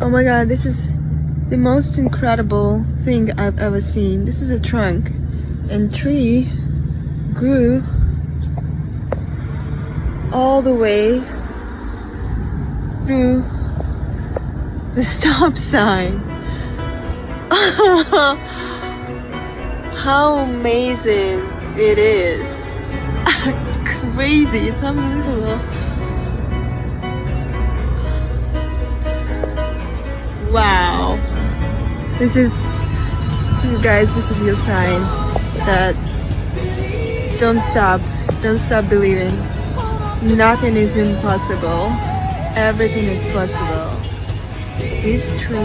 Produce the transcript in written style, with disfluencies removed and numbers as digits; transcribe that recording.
Oh my god, this is the most incredible thing I've ever seen. This is a trunk, and tree grew all the way through the stop sign. How amazing it is. Crazy, it's unbelievable. Wow. This is guys, this is your sign that don't stop believing. Nothing is impossible. Everything is possible. This tree